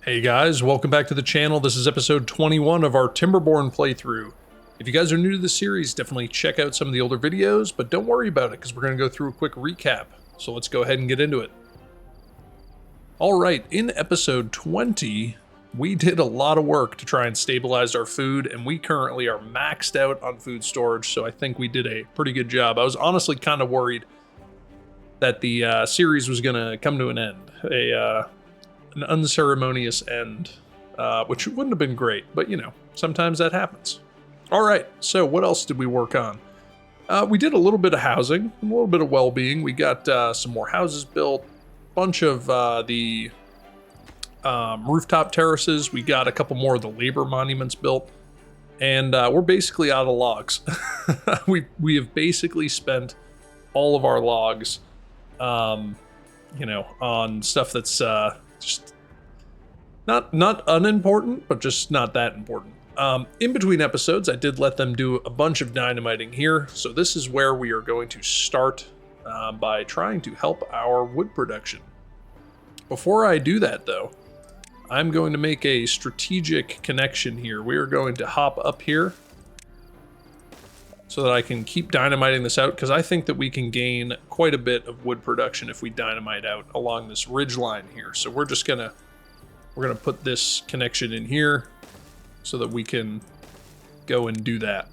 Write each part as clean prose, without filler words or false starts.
Hey guys, welcome back to the channel. This is episode 21 of our Timberborn playthrough. If you guys are new to the series, definitely check out some of the older videos, but don't worry about it because we're going to go through a quick recap. So let's go ahead and get into it. Alright, in episode 20, we did a lot of work to try and stabilize our food, and we currently are maxed out on food storage, so I think we did a pretty good job. I was honestly kind of worried that the series was going to come to an end. An unceremonious end, which wouldn't have been great, but you know, sometimes that happens. All right, so what else did we work on? We did a little bit of housing, a little bit of well-being. We got some more houses built, a bunch of the rooftop terraces. We got a couple more of the labor monuments built, and we're basically out of logs. we have basically spent all of our logs, you know, on stuff that's just not unimportant, but just not that important. In between episodes, I did let them do a bunch of dynamiting here, so this is where we are going to start by trying to help our wood production. Before I do that, though, I'm going to make a strategic connection here. We are going to hop up here so that I can keep dynamiting this out, because I think that we can gain quite a bit of wood production if we dynamite out along this ridge line here. So we're gonna put this connection in here so that we can go and do that.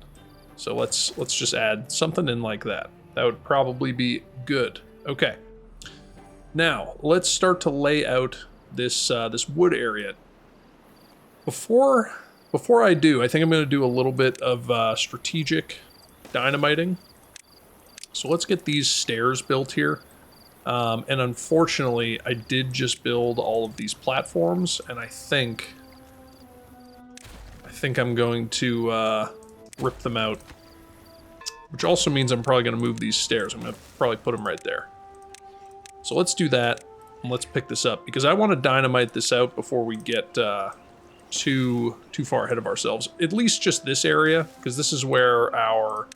So let's just add something in like that. That would probably be good. Okay. Now let's start to lay out this this wood area. Before I do, I think I'm going to do a little bit of strategic dynamiting. So let's get these stairs built here. And unfortunately, I did just build all of these platforms, and I think I'm going to rip them out, which also means I'm probably going to move these stairs. I'm going to probably put them right there. So let's do that, and let's pick this up, because I want to dynamite this out before we get too far ahead of ourselves. At least just this area, because this is where our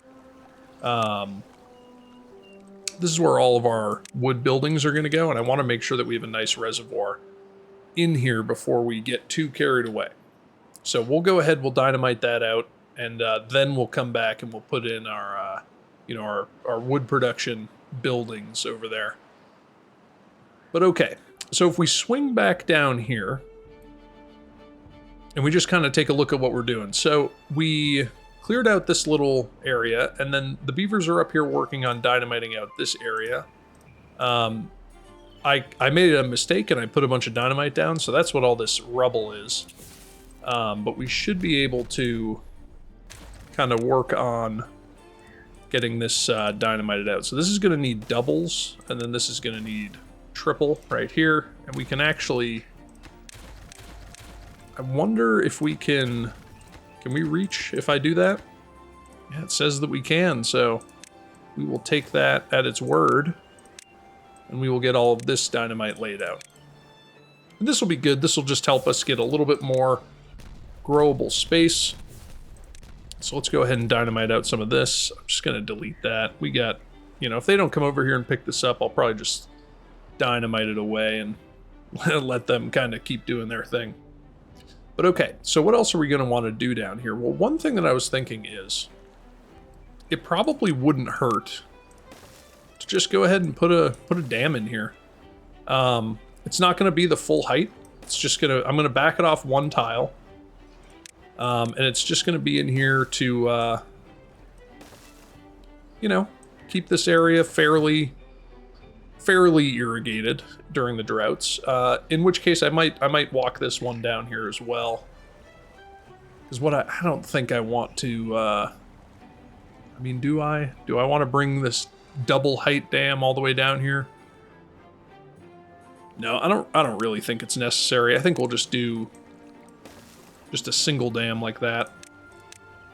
this is where all of our wood buildings are going to go, and I want to make sure that we have a nice reservoir in here before we get too carried away. So we'll go ahead, we'll dynamite that out, and then we'll come back and we'll put in our you know, our wood production buildings over there. But okay, so if we swing back down here and we just kind of take a look at what we're doing. So we cleared out this little area, and then the beavers are up here working on dynamiting out this area. I made a mistake and I put a bunch of dynamite down, so that's what all this rubble is. But we should be able to kind of work on getting this dynamited out. So this is going to need doubles, and then this is going to need triple right here, and we can actually... I wonder if we can we reach if I do that? Yeah, it says that we can, so we will take that at its word, and we will get all of this dynamite laid out. And this will be good. This will just help us get a little bit more growable space. So let's go ahead and dynamite out some of this. I'm just going to delete that. We got, you know, if they don't come over here and pick this up, I'll probably just dynamite it away and let them kind of keep doing their thing. But okay, so what else are we going to want to do down here? Well, one thing that I was thinking is it probably wouldn't hurt to just go ahead and put a dam in here. It's not going to be the full height. It's just I'm going to back it off one tile. And it's just going to be in here to, you know, keep this area fairly irrigated during the droughts, in which case I might walk this one down here as well, because what I don't think I want to I mean, do I want to bring this double height dam all the way down here? No, I don't really think it's necessary. I think we'll just do just a single dam like that,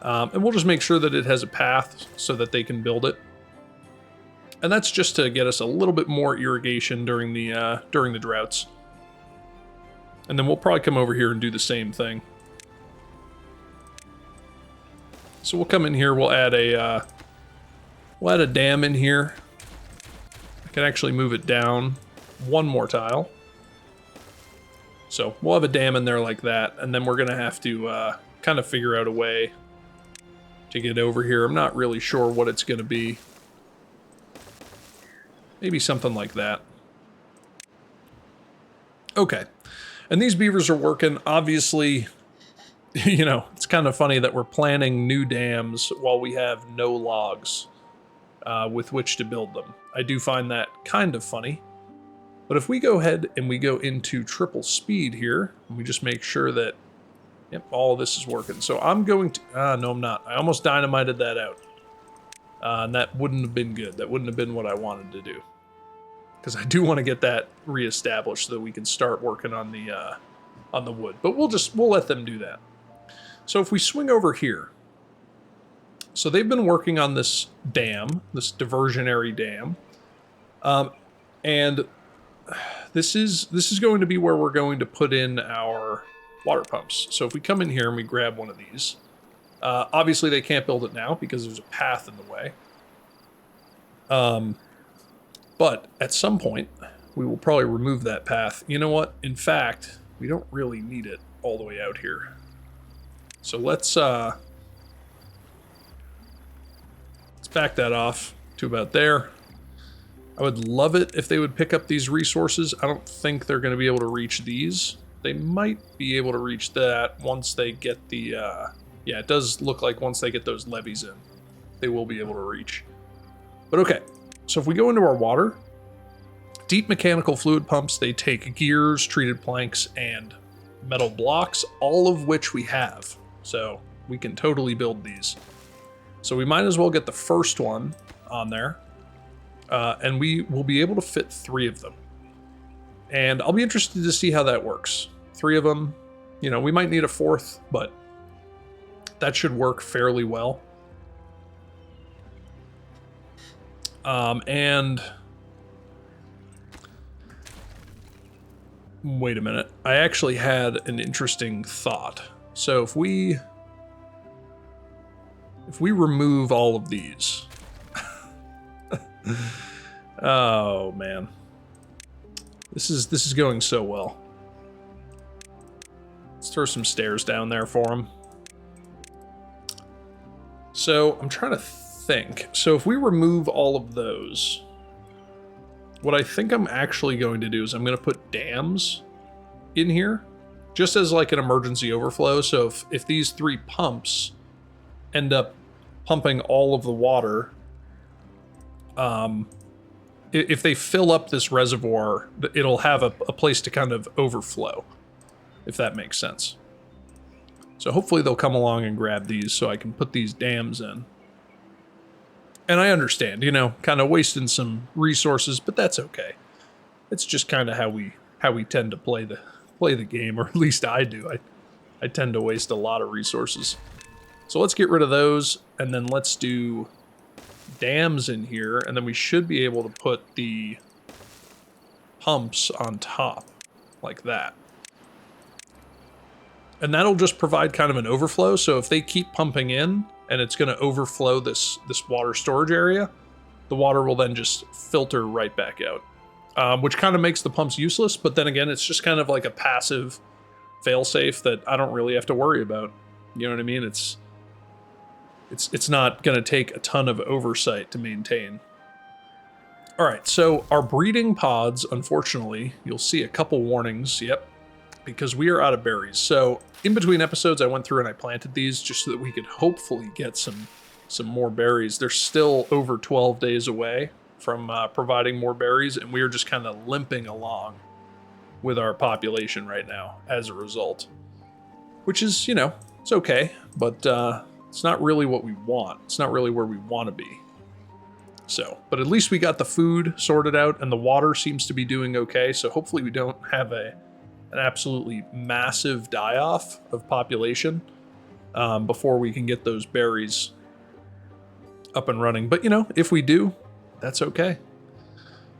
and we'll just make sure that it has a path so that they can build it. And that's just to get us a little bit more irrigation during the droughts. And then we'll probably come over here and do the same thing. So we'll come in here, we'll add a dam in here. I can actually move it down one more tile. So we'll have a dam in there like that, and then we're going to have to kind of figure out a way to get over here. I'm not really sure what it's going to be. Maybe something like that. Okay. And these beavers are working. Obviously, you know, it's kind of funny that we're planning new dams while we have no logs with which to build them. I do find that kind of funny. But if we go ahead and we go into triple speed here, and we just make sure that, yep, all of this is working. So I'm going to, no, I'm not. I almost dynamited that out. And that wouldn't have been good. That wouldn't have been what I wanted to do. Because I do want to get that reestablished so that we can start working on the wood. But we'll let them do that. So if we swing over here, so they've been working on this dam, this diversionary dam, and this is going to be where we're going to put in our water pumps. So if we come in here and we grab one of these, obviously they can't build it now because there's a path in the way. But at some point, we will probably remove that path. You know what? In fact, we don't really need it all the way out here. So let's back that off to about there. I would love it if they would pick up these resources. I don't think they're going to be able to reach these. They might be able to reach that once they get the... yeah, it does look like once they get those levees in, they will be able to reach. But okay. So if we go into our water, deep mechanical fluid pumps, they take gears, treated planks, and metal blocks, all of which we have. So we can totally build these. So we might as well get the first one on there. And we will be able to fit 3 of them. And I'll be interested to see how that works. 3 of them, you know, we might need a 4th, but that should work fairly well. And wait a minute. I actually had an interesting thought. So if we remove all of these, oh man, this is going so well. Let's throw some stairs down there for him. So I'm trying to think. So if we remove all of those, what I think I'm actually going to do is I'm going to put dams in here just as like an emergency overflow. So if these 3 pumps end up pumping all of the water, if they fill up this reservoir, it'll have a place to kind of overflow, if that makes sense. So hopefully they'll come along and grab these so I can put these dams in. And I understand, you know, kind of wasting some resources, but that's okay. It's just kind of how we tend to play the game, or at least I do. I tend to waste a lot of resources. So let's get rid of those, and then let's do dams in here, and then we should be able to put the pumps on top, like that. And that'll just provide kind of an overflow, so if they keep pumping in, and it's going to overflow this water storage area, the water will then just filter right back out, which kind of makes the pumps useless. But then again, it's just kind of like a passive failsafe that I don't really have to worry about. You know what I mean? It's not going to take a ton of oversight to maintain. All right, so our breeding pods, unfortunately, you'll see a couple warnings. Yep. Because we are out of berries. So in between episodes, I went through and I planted these just so that we could hopefully get some more berries. They're still over 12 days away from providing more berries, and we are just kind of limping along with our population right now as a result. Which is, you know, it's okay, but it's not really what we want. It's not really where we want to be. So, but at least we got the food sorted out, and the water seems to be doing okay, so hopefully we don't have an absolutely massive die-off of population before we can get those berries up and running. But, you know, if we do, that's okay.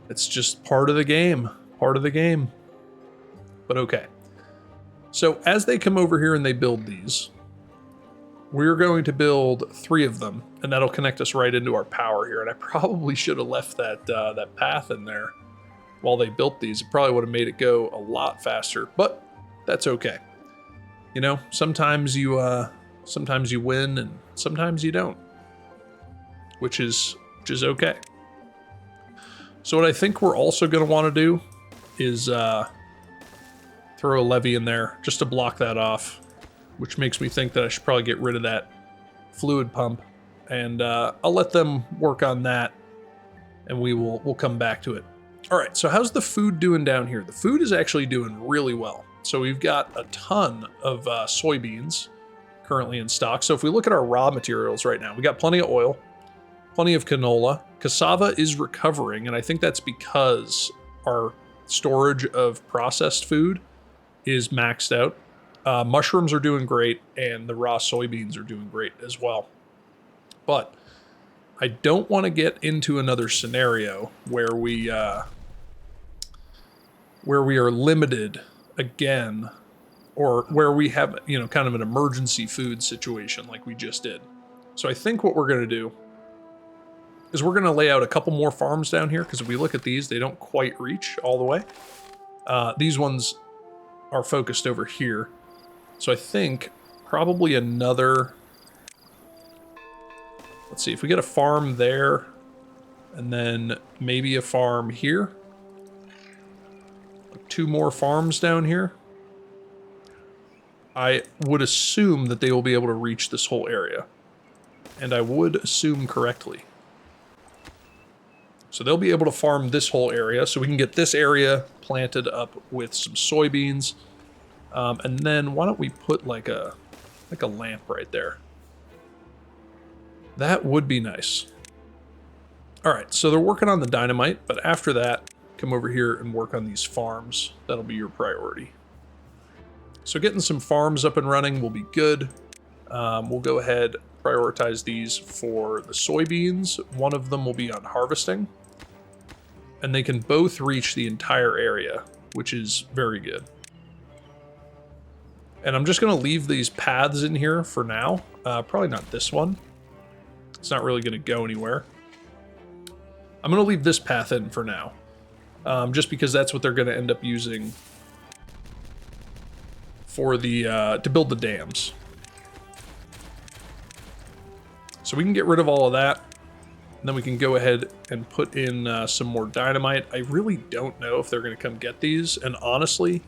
It's just part of the game. Part of the game. But okay. So as they come over here and they build these, we're going to build 3 of them, and that'll connect us right into our power here. And I probably should have left that path in there while they built these. It probably would have made it go a lot faster, but that's okay. You know, sometimes you win and sometimes you don't, which is okay. So what I think we're also going to want to do is throw a levee in there just to block that off, which makes me think that I should probably get rid of that fluid pump, and I'll let them work on that, and we'll come back to it. All right, so how's the food doing down here? The food is actually doing really well. So we've got a ton of soybeans currently in stock. So if we look at our raw materials right now, we got plenty of oil, plenty of canola. Cassava is recovering, and I think that's because our storage of processed food is maxed out. Mushrooms are doing great, and the raw soybeans are doing great as well. But I don't want to get into another scenario where we are limited again, or where we have, you know, kind of an emergency food situation like we just did. So I think what we're going to do is we're going to lay out a couple more farms down here, because if we look at these, they don't quite reach all the way. These ones are focused over here. So I think probably another, let's see, if we get a farm there, and then maybe a farm here, 2 more farms down here, I would assume that they will be able to reach this whole area. And I would assume correctly. So they'll be able to farm this whole area, so we can get this area planted up with some soybeans. And then why don't we put like a lamp right there? That would be nice. All right, so they're working on the dynamite, but after that, come over here and work on these farms. That'll be your priority. So getting some farms up and running will be good. We'll go ahead, prioritize these for the soybeans. One of them will be on harvesting, and they can both reach the entire area, which is very good. And I'm just going to leave these paths in here for now. Probably not this one. It's not really going to go anywhere. I'm going to leave this path in for now. Just because that's what they're going to end up using for the to build the dams. So we can get rid of all of that, and then we can go ahead and put in some more dynamite. I really don't know if they're going to come get these, and honestly,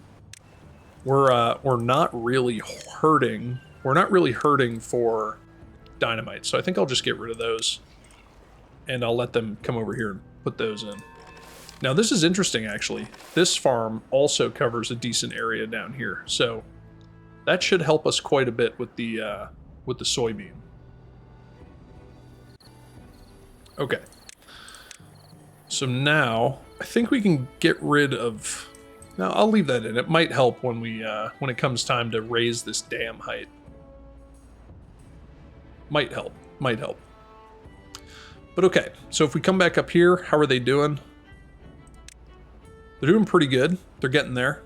we're not really hurting. We're not really hurting for dynamite, so I think I'll just get rid of those, and I'll let them come over here and put those in. Now this is interesting, actually. This farm also covers a decent area down here, so that should help us quite a bit with the soybean. Okay. So now I think we can get rid of. Now I'll leave that in. It might help when when it comes time to raise this dam height. Might help. Might help. But okay. So if we come back up here, how are they doing? They're doing pretty good. They're getting there.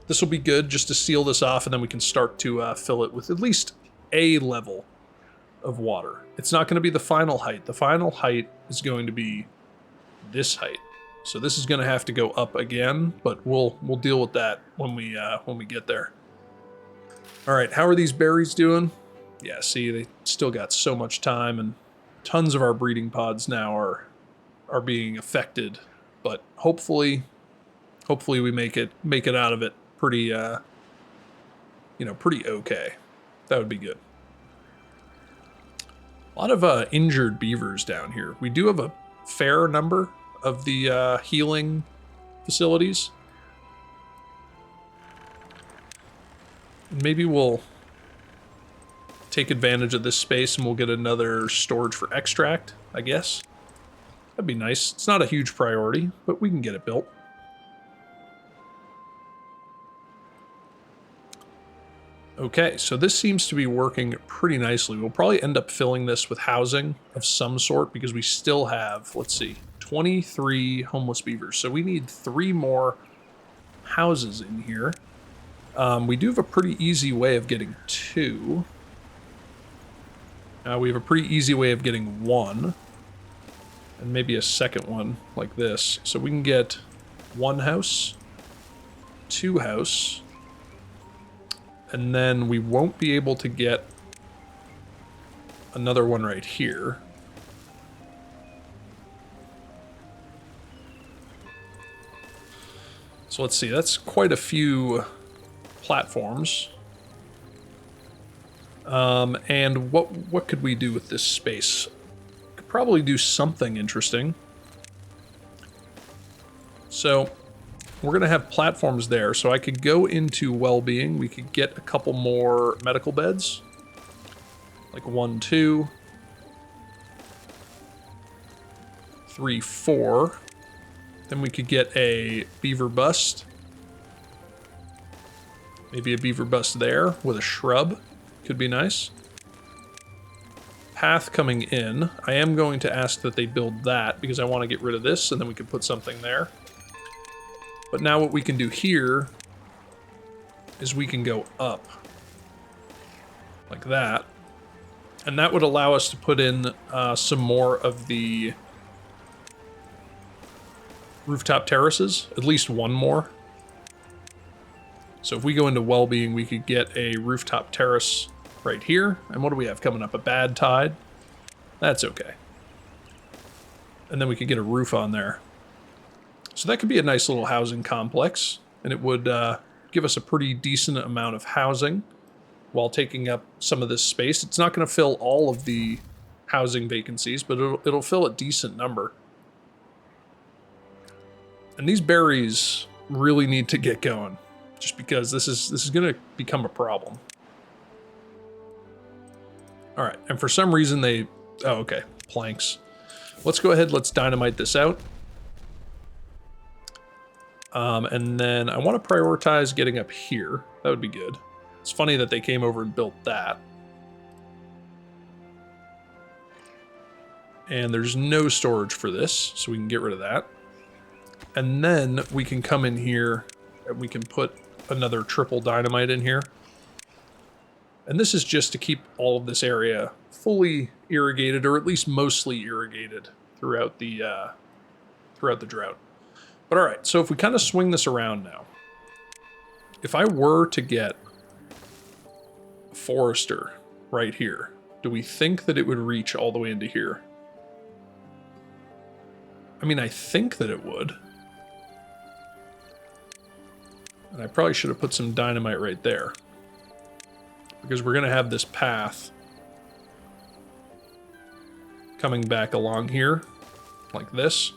This will be good just to seal this off, and then we can start to fill it with at least a level of water. It's not going to be the final height. The final height is going to be this height. So this is going to have to go up again, but we'll deal with that when we get there. All right, how are these berries doing? Yeah, see, they still got so much time, and tons of our breeding pods now are being affected, but hopefully we make it out of it pretty pretty okay. That would be good. A lot of injured beavers down here. We do have a fair number of the healing facilities. Maybe we'll take advantage of this space and we'll get another storage for extract, I guess. That'd be nice. It's not a huge priority, but we can get it built. Okay, so this seems to be working pretty nicely. We'll probably end up filling this with housing of some sort because we still have, let's see, 23 homeless beavers. So we need 3 more houses in here. We do have a pretty easy way of getting 2. We have a pretty easy way of getting 1. And maybe a second one like this. So we can get 1 house, 2 house, And then we won't be able to get another one right here. So let's see, that's quite a few platforms. And what could we do with this space? Could probably do something interesting. So we're going to have platforms there, so I could go into Wellbeing. We could get a couple more medical beds. Like 1, 2, 3, 4. Then we could get a beaver bust. Maybe a beaver bust there with a shrub. Could be nice. Path coming in. I am going to ask that they build that because I want to get rid of this and then we can put something there. But now what we can do here is we can go up like that. And that would allow us to put in some more of the rooftop terraces, at least one more. So if we go into Wellbeing, we could get a rooftop terrace right here. And what do we have coming up? A bad tide? That's okay. And then we could get a roof on there. So that could be a nice little housing complex, and it would give us a pretty decent amount of housing while taking up some of this space. It's not going to fill all of the housing vacancies, but it'll fill a decent number. And these berries really need to get going, just because this is going to become a problem. All right, and for some reason they... Oh, okay, planks. Let's go ahead, let's dynamite this out. And then I want to prioritize getting up here. That would be good. It's funny that they came over and built that. And there's no storage for this, so we can get rid of that. And then we can come in here and we can put another triple dynamite in here. And this is just to keep all of this area fully irrigated, or at least mostly irrigated throughout the drought. But all right, so if we kind of swing this around now, if I were to get a forester right here, do we think that it would reach all the way into here? I mean, I think that it would. And I probably should have put some dynamite right there, because we're going to have this path coming back along here like this.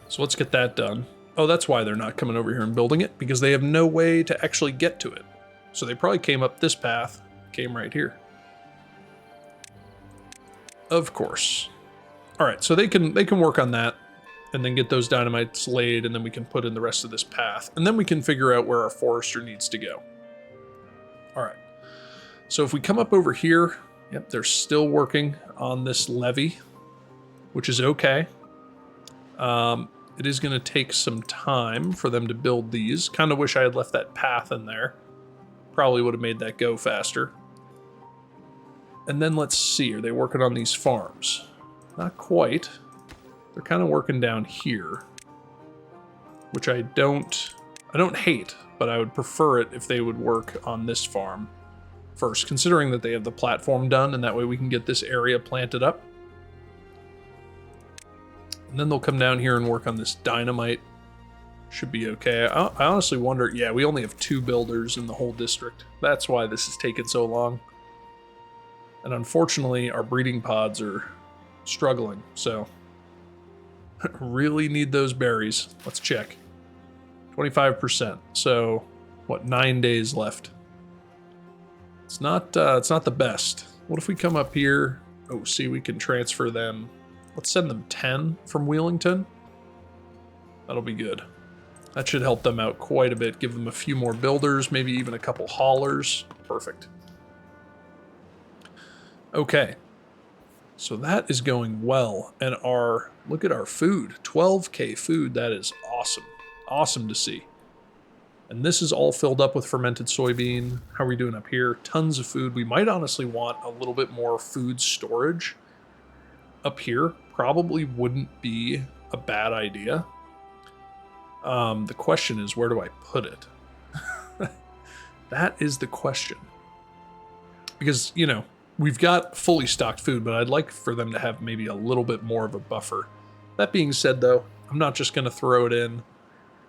So let's get that done. Oh, that's why they're not coming over here and building it, because they have no way to actually get to it. So they probably came up this path, came right here. Of course. All right, so they can work on that and then get those dynamites laid, and then we can put in the rest of this path, and then we can figure out where our forester needs to go. All right. So if we come up over here, yep, they're still working on this levee, which is okay. It is going to take some time for them to build these. Kind of wish I had left that path in there. Probably would have made that go faster. And then let's see, are they working on these farms? Not quite. They're kind of working down here, which I don't hate, but I would prefer it if they would work on this farm first, considering that they have the platform done, and that way we can get this area planted up. And then they'll come down here and work on this dynamite. Should be okay. I honestly wonder, yeah, we only have 2 builders in the whole district. That's why this is taking so long. And unfortunately, our breeding pods are struggling, so really need those berries. Let's check. 25%. So, what, 9 days left. It's not the best. What if we come up here? Oh, see, we can transfer them. Let's send them 10 from Wheelington. That'll be good. That should help them out quite a bit. Give them a few more builders, maybe even a couple haulers. Perfect. Okay. So that is going well. And look at our food. 12K food. That is awesome. Awesome to see. And this is all filled up with fermented soybean. How are we doing up here? Tons of food. We might honestly want a little bit more food storage up here. Probably wouldn't be a bad idea. The question is, where do I put it? That is the question. Because, you know, we've got fully stocked food, but I'd like for them to have maybe a little bit more of a buffer. That being said, though, I'm not just going to throw it in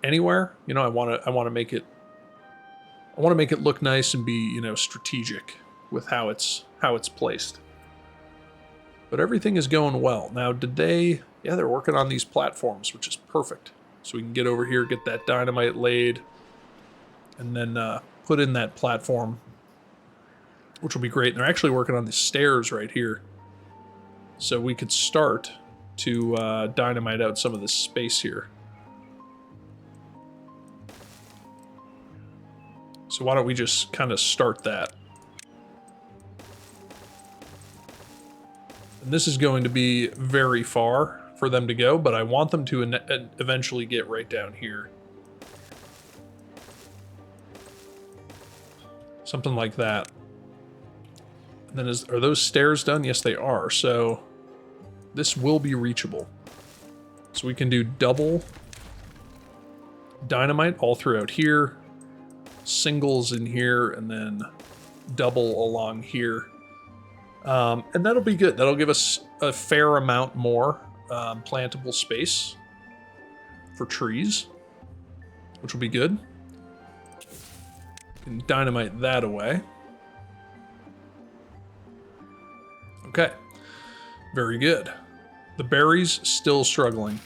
anywhere. You know, I want to make it look nice and be, you know, strategic with how it's placed. But everything is going well. Now, yeah, they're working on these platforms, which is perfect. So we can get over here, get that dynamite laid, and then put in that platform, which will be great. And they're actually working on the stairs right here. So we could start to dynamite out some of this space here. So why don't we just kind of start that? And this is going to be very far for them to go, but I want them to eventually get right down here. Something like that. And then are those stairs done? Yes, they are. So this will be reachable. So we can do double dynamite all throughout here, singles in here, and then double along here. And that'll be good. That'll give us a fair amount more plantable space for trees, which will be good. Can dynamite that away. Okay, very good. The berries still struggling.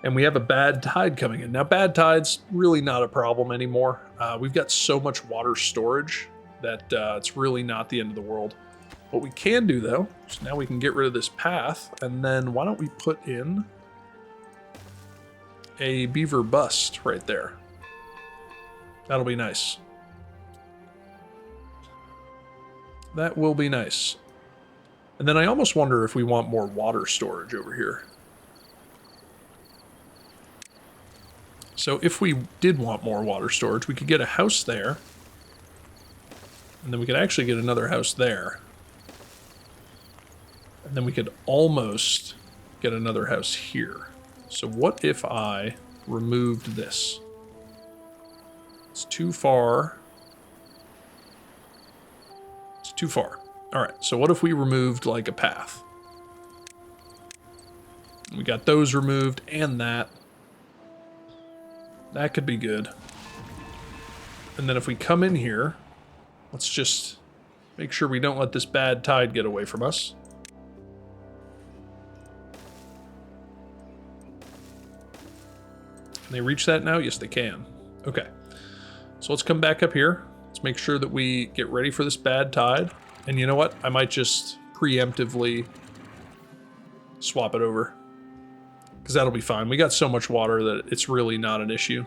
And we have a bad tide coming in. Now, bad tide's really not a problem anymore. We've got so much water storage that it's really not the end of the world. What we can do, though, is now we can get rid of this path, and then why don't we put in a beaver bust right there. That'll be nice. That will be nice. And then I almost wonder if we want more water storage over here. So if we did want more water storage, we could get a house there. And then we could actually get another house there. And then we could almost get another house here. So what if I removed this? It's too far. It's too far. All right, so what if we removed like a path? We got those removed and that. That could be good. And then if we come in here, let's just make sure we don't let this bad tide get away from us. Can they reach that now? Yes, they can. Okay. So let's come back up here. Let's make sure that we get ready for this bad tide. And you know what? I might just preemptively swap it over, because that'll be fine. We got so much water that it's really not an issue.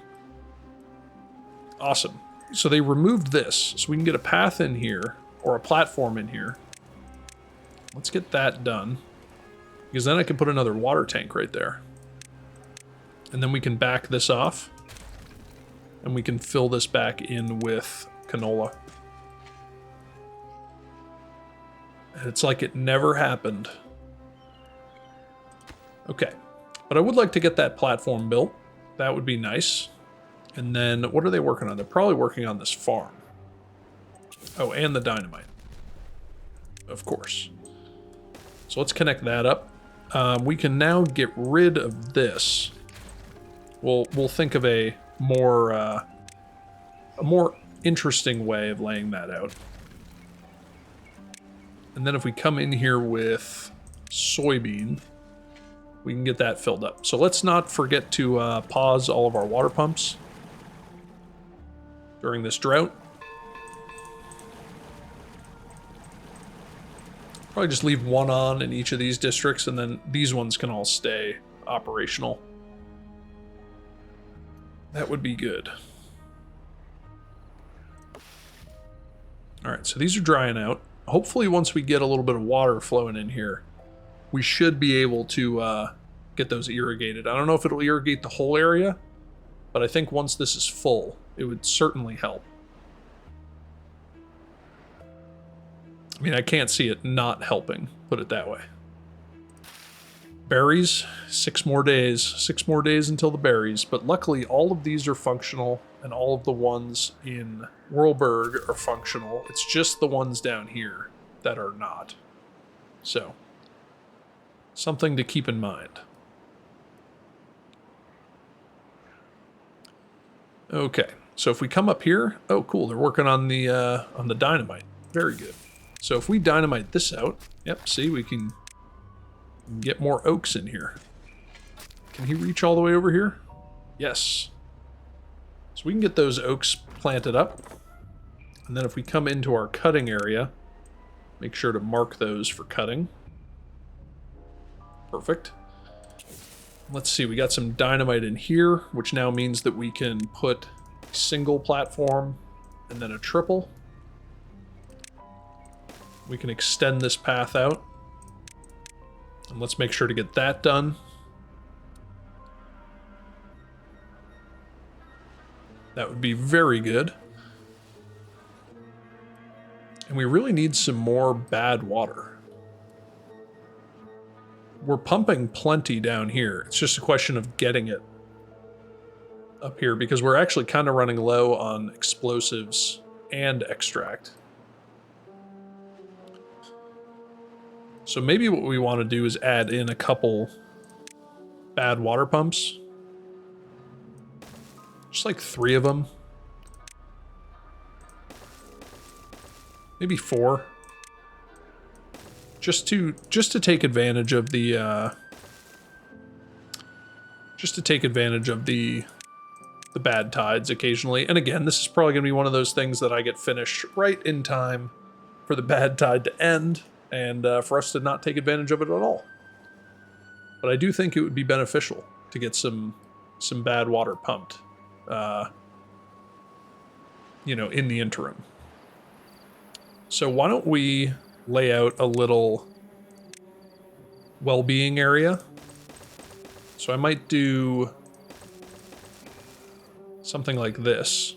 Awesome. So they removed this, so we can get a path in here, or a platform in here. Let's get that done, because then I can put another water tank right there. And then we can back this off, and we can fill this back in with canola. And it's like it never happened. Okay. But I would like to get that platform built. That would be nice. And then what are they working on? They're probably working on this farm. Oh, and the dynamite. Of course. So let's connect that up. We can now get rid of this. We'll think of a more interesting way of laying that out. And then if we come in here with soybean, we can get that filled up. So let's not forget to pause all of our water pumps during this drought. Probably just leave one on in each of these districts, and then these ones can all stay operational. That would be good. All right, so these are drying out. Hopefully once we get a little bit of water flowing in here, we should be able to get those irrigated. I don't know if it'll irrigate the whole area, but I think once this is full, it would certainly help. I mean, I can't see it not helping, put it that way. Berries, 6 more days. 6 more days until the berries. But luckily, all of these are functional, and all of the ones in Whirlberg are functional. It's just the ones down here that are not. So, something to keep in mind. Okay, so if we come up here, oh cool, they're working on the dynamite. Very good. So if we dynamite this out, yep, see, we can get more oaks in here. Can he reach all the way over here? Yes. So we can get those oaks planted up. And then if we come into our cutting area, make sure to mark those for cutting. Perfect. Let's see, we got some dynamite in here, which now means that we can put a single platform and then a triple. We can extend this path out. And let's make sure to get that done. That would be very good. And we really need some more bad water. We're pumping plenty down here. It's just a question of getting it up here because we're actually kind of running low on explosives and extract. So maybe what we want to do is add in a couple bad water pumps. Just like 3 of them. Maybe 4. Just to take advantage of the the bad tides occasionally. And again, this is probably going to be one of those things that I get finished right in time for the bad tide to end and for us to not take advantage of it at all. But I do think it would be beneficial to get some bad water pumped, you know, in the interim. So why don't we lay out a little well-being area. So I might do something like this.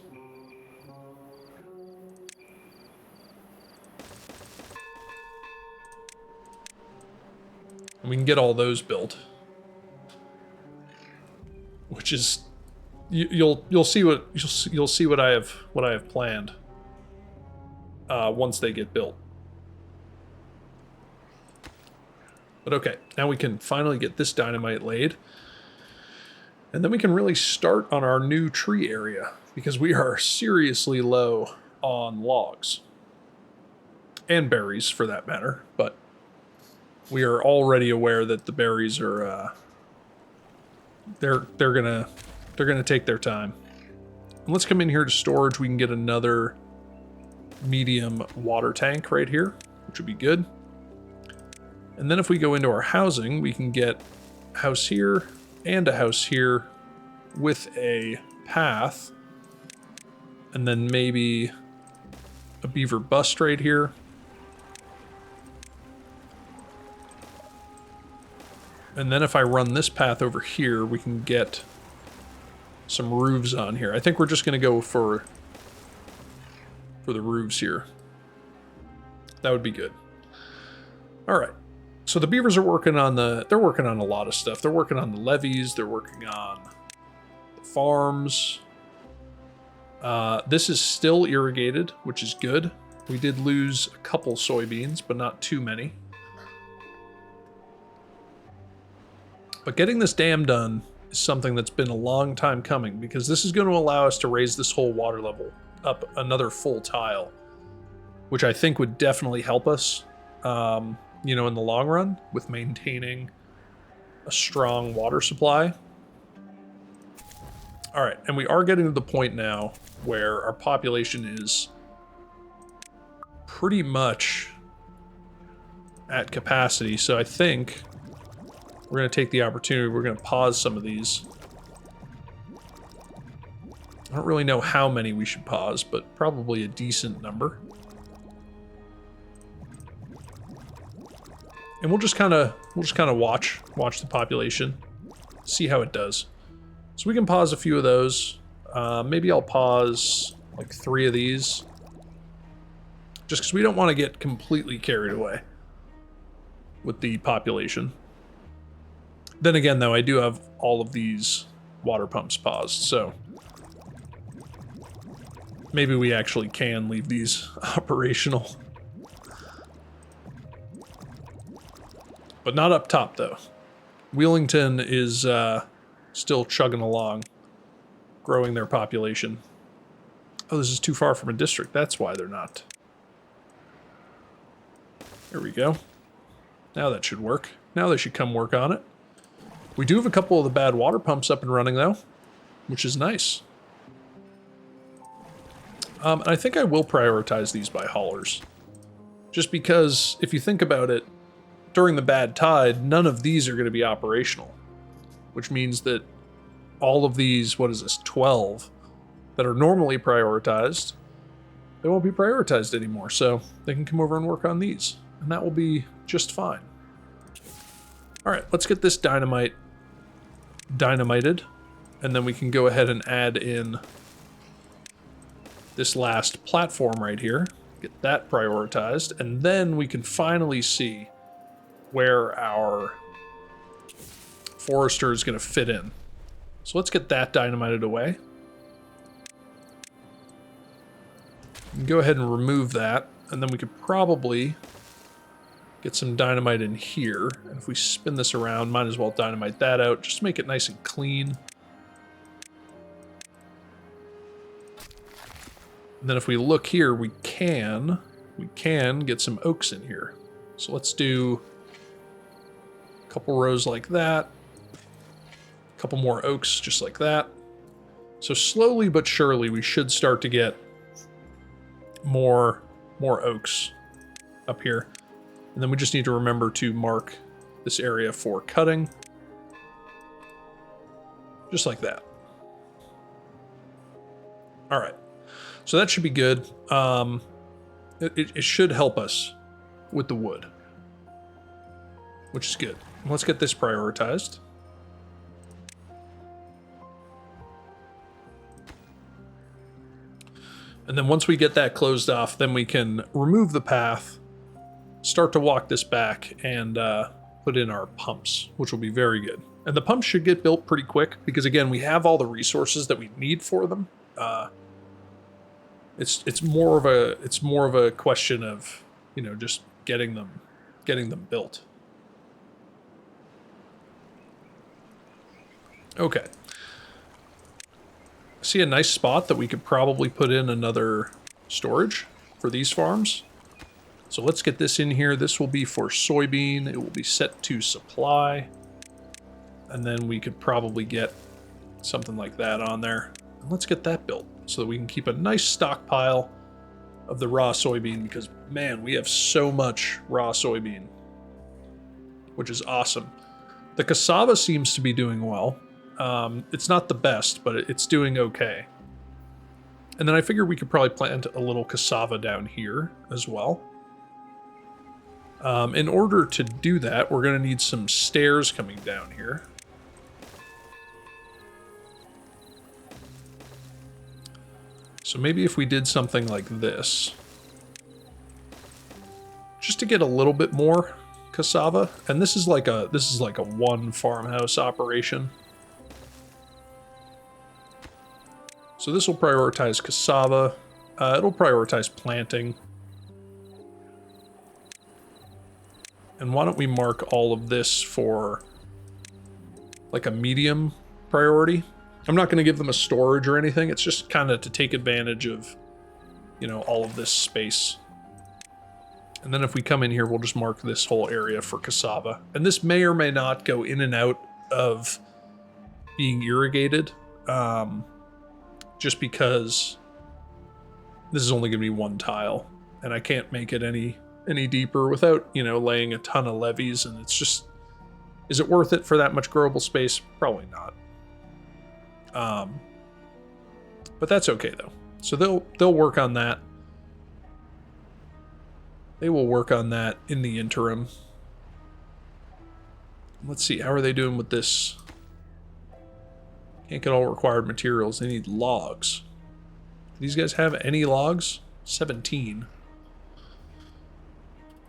And we can get all those built. Which is you'll see what I have planned once they get built. But okay, now we can finally get this dynamite laid. And then we can really start on our new tree area because we are seriously low on logs. And berries for that matter, but we are already aware that the berries are they're gonna take their time. And let's come in here to storage. We can get another medium water tank right here, which would be good. And then if we go into our housing, we can get a house here and a house here with a path. And then maybe a beaver bust right here. And then if I run this path over here, we can get some roofs on here. I think we're just going to go for the roofs here. That would be good. All right. So the beavers are working on they're working on a lot of stuff. They're working on the levees. They're working on the farms. This is still irrigated, which is good. We did lose a couple soybeans, but not too many. But getting this dam done is something that's been a long time coming because this is going to allow us to raise this whole water level up another full tile, which I think would definitely help us. You know, in the long run with maintaining a strong water supply. All right, and we are getting to the point now where our population is pretty much at capacity. So I think we're going to take the opportunity. We're going to pause some of these. I don't really know how many we should pause, but probably a decent number. And we'll just kind of watch the population, see how it does. So we can pause a few of those. Maybe I'll pause like 3 of these, just because we don't want to get completely carried away with the population. Then again, though, I do have all of these water pumps paused, so maybe we actually can leave these operational. But not up top, though. Wheelington is still chugging along, growing their population. Oh, this is too far from a district. That's why they're not. There we go. Now that should work. Now they should come work on it. We do have a couple of the bad water pumps up and running, though, which is nice. And I think I will prioritize these by haulers. Just because, if you think about it, during the bad tide, none of these are going to be operational. Which means that all of these, what is this, 12, that are normally prioritized, they won't be prioritized anymore. So they can come over and work on these. And that will be just fine. All right, let's get this dynamited. And then we can go ahead and add in this last platform right here. Get that prioritized. And then we can finally see where our forester is going to fit in. So let's get that dynamited away. Go ahead and remove that. And then we could probably get some dynamite in here. And if we spin this around, might as well dynamite that out, just to make it nice and clean. And then if we look here, we can get some oaks in here. So let's do a couple rows like that. A couple more oaks just like that. So slowly but surely, we should start to get more oaks up here. And then we just need to remember to mark this area for cutting. Just like that. All right. So that should be good. It should help us with the wood, which is good. Let's get this prioritized. And then once we get that closed off, then we can remove the path, start to walk this back, and put in our pumps, which will be very good. And the pumps should get built pretty quick because, again, we have all the resources that we need for them. It's more of a question of, you know, just getting them built. Okay. See a nice spot that we could probably put in another storage for these farms. So let's get this in here. This will be for soybean. It will be set to supply. And then we could probably get something like that on there. And let's get that built so that we can keep a nice stockpile of the raw soybean because, man, we have so much raw soybean, which is awesome. The cassava seems to be doing well. It's not the best, but it's doing okay. And then I figure we could probably plant a little cassava down here as well. In order to do that, we're going to need some stairs coming down here. So maybe if we did something like this, just to get a little bit more cassava, and this is like a one farmhouse operation. So this will prioritize cassava. It'll prioritize planting. And why don't we mark all of this for like a medium priority? I'm not going to give them a storage or anything. It's just kind of to take advantage of, you know, all of this space. And then if we come in here, we'll just mark this whole area for cassava. And this may or may not go in and out of being irrigated. Just because this is only going to be one tile. And I can't make it any deeper without, you know, laying a ton of levees. And it's just, is it worth it for that much growable space? Probably not. But that's okay though. So they'll work on that. They will work on that in the interim. Let's see, how are they doing with this? Can't get all required materials. They need logs. Do these guys have any logs? 17.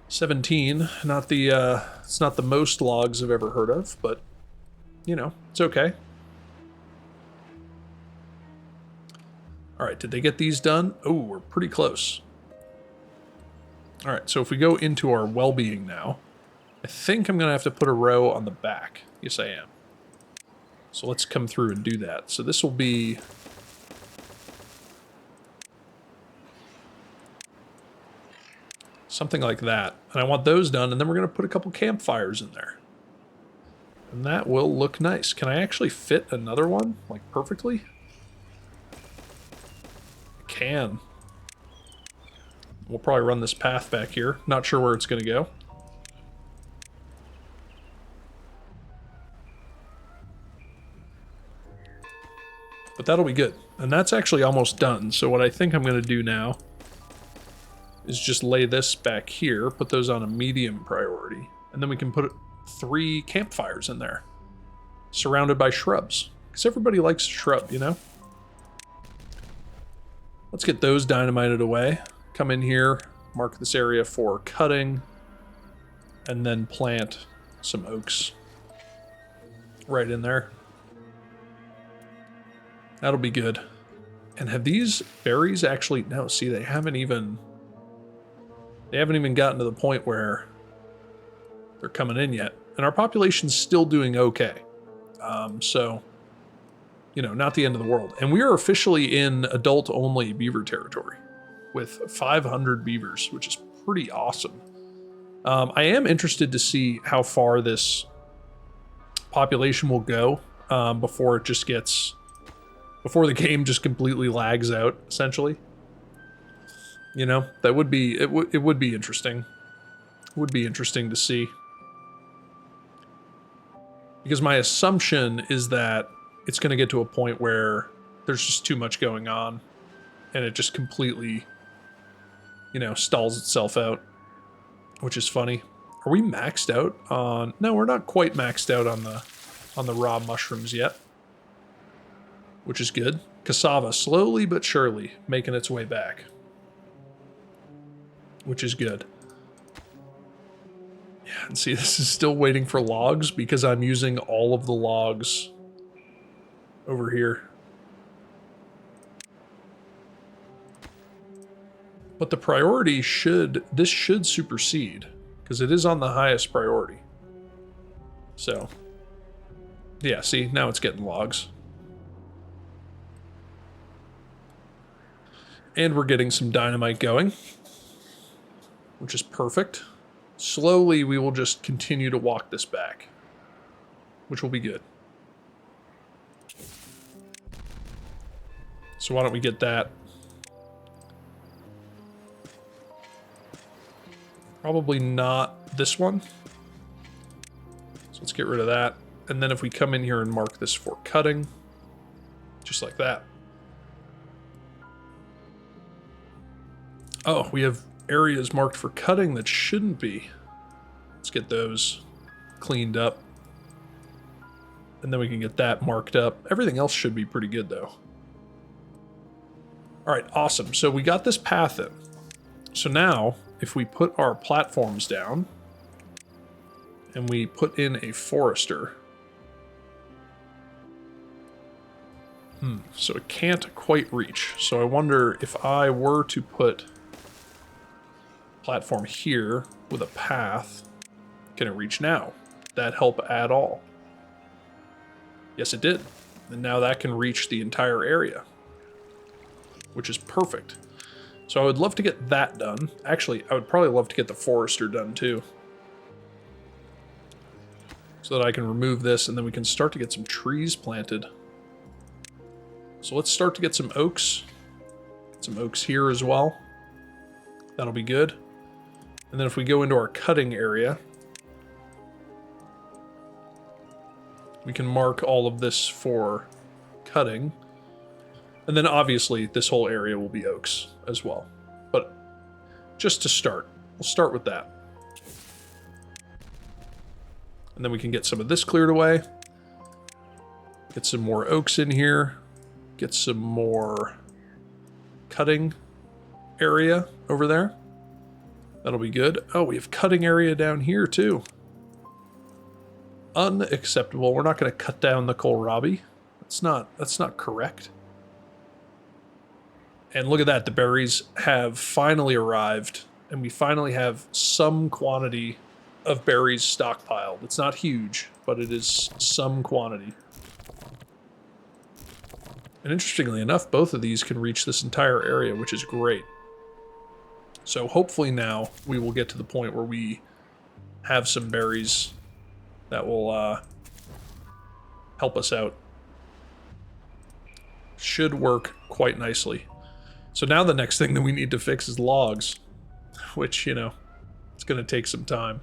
17. Not the it's not the most logs I've ever heard of, but you know, it's okay. All right, did they get these done? Oh, we're pretty close. All right, so if we go into our well-being now, I think I'm going to have to put a row on the back. Yes, I am. So let's come through and do that. So this will be... something like that. And I want those done, and then we're going to put a couple campfires in there. And that will look nice. Can I actually fit another one, like, perfectly? I can. We'll probably run this path back here. Not sure where it's going to go. But that'll be good. And that's actually almost done. So what I think I'm going to do now is just lay this back here, put those on a medium priority, and then we can put 3 campfires in there, surrounded by shrubs. Because everybody likes a shrub, you know? Let's get those dynamited away. Come in here, mark this area for cutting, and then plant some oaks right in there. That'll be good. And have these berries actually... No, see, they haven't even gotten to the point where they're coming in yet. And our population's still doing okay. So, you know, not the end of the world. And we are officially in adult-only beaver territory with 500 beavers, which is pretty awesome. I am interested to see how far this population will go before it just gets... before the game just completely lags out, essentially. You know, that would be, it would be interesting. It would be interesting to see. Because my assumption is that it's going to get to a point where there's just too much going on. And it just completely, you know, stalls itself out. Which is funny. Are we maxed out on... No, we're not quite maxed out on the raw mushrooms yet. Which is good. Cassava, slowly but surely, making its way back. Which is good. Yeah, and see, this is still waiting for logs because I'm using all of the logs over here. But the priority this should supersede, because it is on the highest priority. So, yeah, see, now it's getting logs. And we're getting some dynamite going, which is perfect. Slowly, we will just continue to walk this back, which will be good. So why don't we get that? Probably not this one. So let's get rid of that. And then if we come in here and mark this for cutting, just like that. Oh, we have areas marked for cutting that shouldn't be. Let's get those cleaned up. And then we can get that marked up. Everything else should be pretty good, though. All right, awesome. So we got this path in. So now, if we put our platforms down, and we put in a forester. So it can't quite reach. So I wonder if I were to put platform here with a path, can it reach now? Did that help at all? Yes, it did. And now that can reach the entire area, which is perfect. So I would love to get that done. Actually, I would probably love to get the forester done too, so that I can remove this and then we can start to get some trees planted. So let's start to get some oaks. Get some oaks here as well. That'll be good. And then if we go into our cutting area, we can mark all of this for cutting. And then obviously this whole area will be oaks as well. But just to start, we'll start with that. And then we can get some of this cleared away. Get some more oaks in here. Get some more cutting area over there. That'll be good. Oh, we have cutting area down here too. unacceptable. We're not going to cut down the kohlrabi. That's not correct. And look at that. The berries have finally arrived, and we finally have some quantity of berries stockpiled. It's not huge, but it is some quantity. And interestingly enough, both of these can reach this entire area, which is great. So hopefully now we will get to the point where we have some berries that will help us out. Should work quite nicely. So now the next thing that we need to fix is logs, which, you know, it's going to take some time.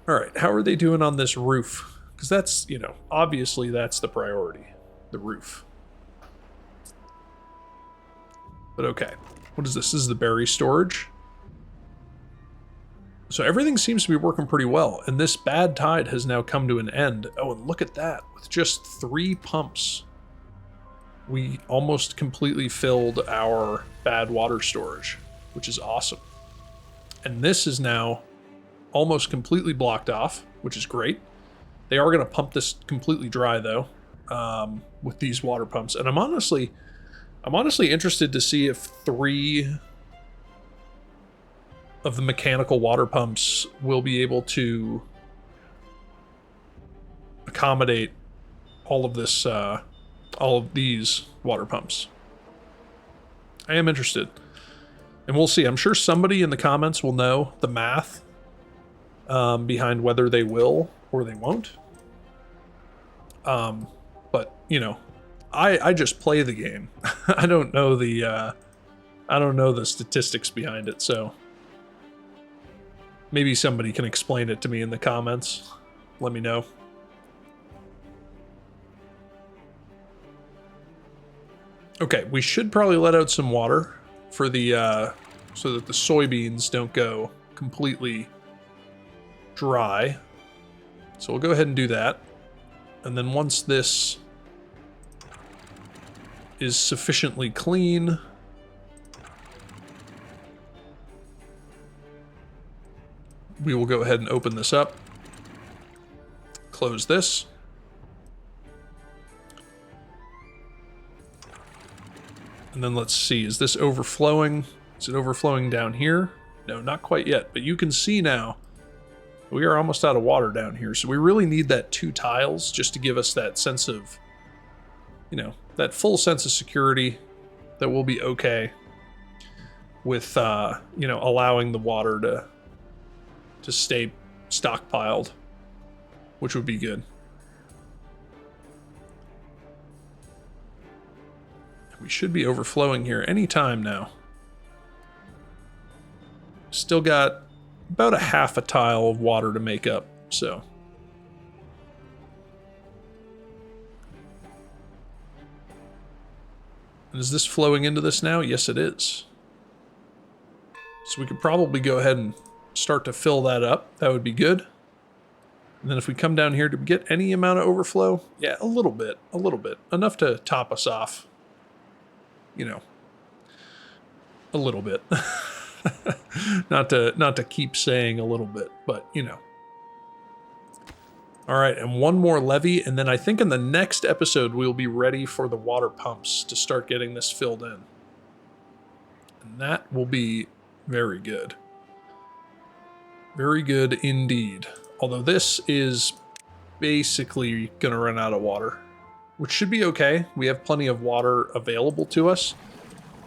All right, how are they doing on this roof? Because that's, you know, obviously that's the priority, the roof. But okay, what is this? This is the berry storage. So everything seems to be working pretty well, and this bad tide has now come to an end. Oh, and look at that. With just 3 pumps, we almost completely filled our bad water storage, which is awesome. And this is now almost completely blocked off, which is great. They are going to pump this completely dry, though, with these water pumps. And I'm honestly interested to see if 3 of the mechanical water pumps will be able to accommodate all of this, all of these water pumps. I am interested, and we'll see. I'm sure somebody in the comments will know the math behind whether they will or they won't. But you know, I just play the game. I don't know the statistics behind it, so maybe somebody can explain it to me in the comments. Let me know. Okay, we should probably let out some water for the so that the soybeans don't go completely dry. So we'll go ahead and do that. And then once this is sufficiently clean, we will go ahead and open this up. Close this. And then let's see, is this overflowing? Is it overflowing down here? No, not quite yet, but you can see now we are almost out of water down here. So we really need that 2 tiles just to give us that sense of, you know, that full sense of security that we'll be okay with, you know, allowing the water to stay stockpiled, which would be good. We should be overflowing here any time now. Still got about a half a tile of water to make up, so. And is this flowing into this now? Yes, it is. So we could probably go ahead and start to fill that up. That would be good. And then if we come down here to get any amount of overflow, yeah, a little bit, enough to top us off. You know, a little bit. not to keep saying a little bit, but you know. All right, and one more levee, and then I think in the next episode we'll be ready for the water pumps to start getting this filled in. And that will be very good. Very good indeed. Although this is basically gonna run out of water, which should be okay. We have plenty of water available to us,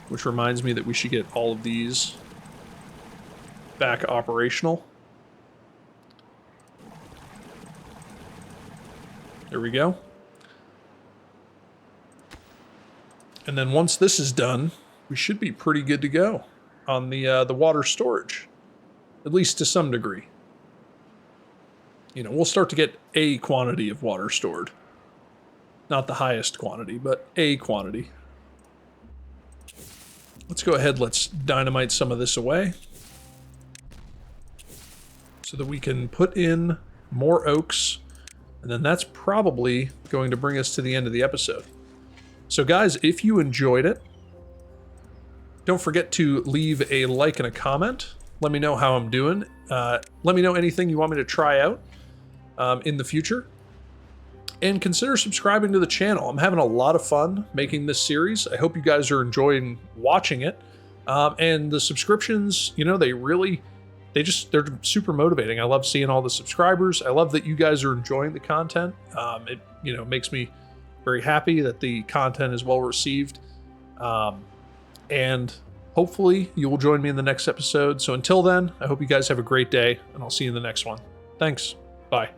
which reminds me that we should get all of these back operational. There we go. And then once this is done, we should be pretty good to go on the water storage, at least to some degree. You know, we'll start to get a quantity of water stored. Not the highest quantity, but a quantity. Let's go ahead, let's dynamite some of this away so that we can put in more oaks, and then that's probably going to bring us to the end of the episode. So guys, if you enjoyed it, don't forget to leave a like and a comment. Let me know how I'm doing. Let me know anything you want me to try out. in the future. And consider subscribing to the channel. I'm having a lot of fun making this series. I hope you guys are enjoying watching it. And the subscriptions, they're super motivating. I love seeing all the subscribers. I love that you guys are enjoying the content. It makes me very happy that the content is well received. And hopefully you will join me in the next episode. So until then, I hope you guys have a great day, and I'll see you in the next one. Thanks. Bye.